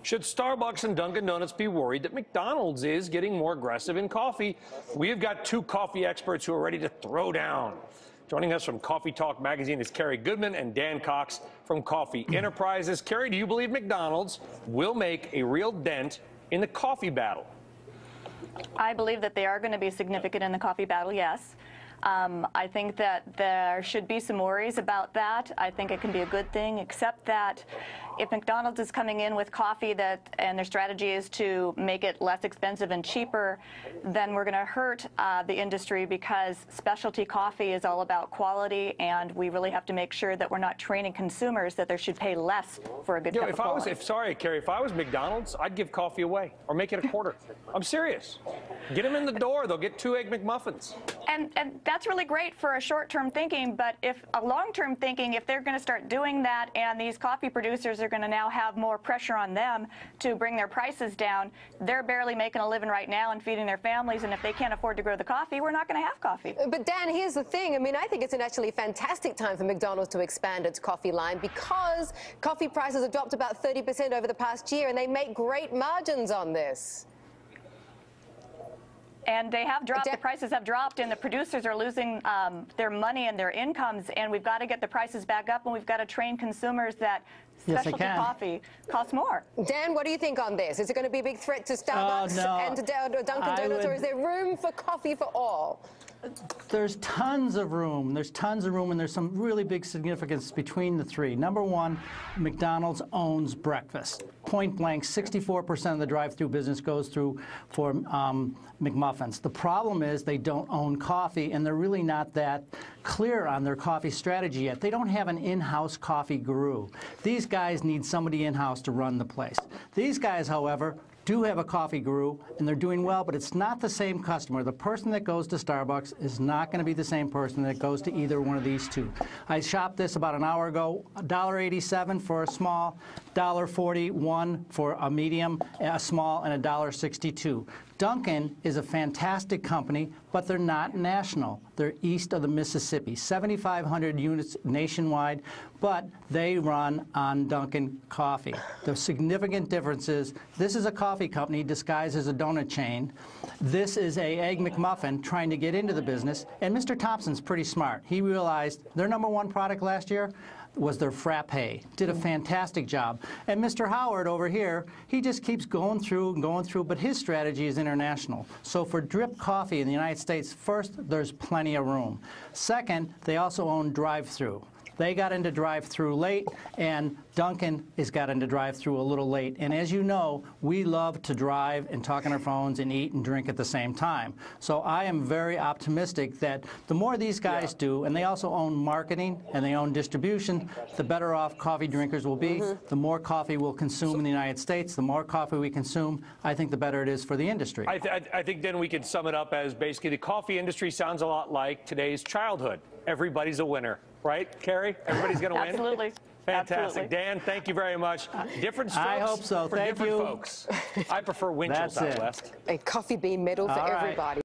Should Starbucks and Dunkin' Donuts be worried that McDonald's is getting more aggressive in coffee? We've got two coffee experts who are ready to throw down. Joining us from CoffeeTalk magazine is Kerri Goodman and Dan Cox from Coffee Enterprises. Kerri, do you believe McDonald's will make a real dent in the coffee battle? I believe that they are going to be significant in the coffee battle, yes. I think that there should be some worries about that. I think it can be a good thing, except that if McDonald's is coming in with coffee and their strategy is to make it less expensive and cheaper, then we're going to hurt the industry, because specialty coffee is all about quality, and we really have to make sure that we're not training consumers that they should pay less for a good cup of quality. Sorry, Kerri, if I was McDonald's, I'd give coffee away or make it a quarter. I'm serious. Get them in the door. They'll get 2 Egg McMuffins. And that's really great for a short-term thinking, but if a long-term thinking, if they're going to start doing that and these coffee producers are going to now have more pressure on them to bring their prices down, they're barely making a living right now and feeding their families, and if they can't afford to grow the coffee, we're not going to have coffee. But Dan, here's the thing. I mean, I think it's an actually fantastic time for McDonald's to expand its coffee line, because coffee prices have dropped about 30% over the past year, and they make great margins on this. And they have dropped, the prices have dropped, and the producers are losing their money and their incomes, and we've got to get the prices back up, and we've got to train consumers that specialty coffee costs more. Dan, what do you think on this? Is it going to be a big threat to Starbucks and to Dunkin' Donuts, or is there room for coffee for all? There's tons of room. There's tons of room, and there's some really big significance between the three. Number one, McDonald's owns breakfast. Point blank, 64% of the drive-through business goes through for McMuffins. The problem is they don't own coffee, and they're really not that clear on their coffee strategy yet. They don't have an in-house coffee guru. These guys need somebody in-house to run the place. These guys, however, do have a coffee guru, and they're doing well, but it's not the same customer. The person that goes to Starbucks is not going to be the same person that goes to either one of these two. I shopped this about an hour ago. $1.87 for a small, $1.41 for a medium, a small, and $1.62. Dunkin' is a fantastic company, but they're not national. They're east of the Mississippi, 7,500 units nationwide, but they run on Dunkin' coffee. The significant difference is this is a coffee company disguised as a donut chain. This is a Egg McMuffin trying to get into the business, and Mr. Thompson's pretty smart. He realized their #1 product last year was their frappe. Did a fantastic job. And Mr. Howard over here, he just keeps going through and going through, but his strategy is international. So for drip coffee in the United States, first, there's plenty of room. Second, they also own drive-through. They got into drive-through late, and Dunkin' has got into drive-through a little late. And as you know, we love to drive and talk on our phones and eat and drink at the same time. So I am very optimistic that the more these guys do, and they also own marketing and they own distribution, the better off coffee drinkers will be. The more coffee we'll consume in the United States, the more coffee we consume, I think the better it is for the industry. I think then we could sum it up as basically the coffee industry sounds a lot like today's childhood. Everybody's a winner. Right, Kerri? Everybody's going to win? Absolutely. Fantastic. Absolutely. Dan, thank you very much. Different strokes I hope so. for Thank different you. folks. I prefer Winchell's out west. A coffee bean medal for everybody.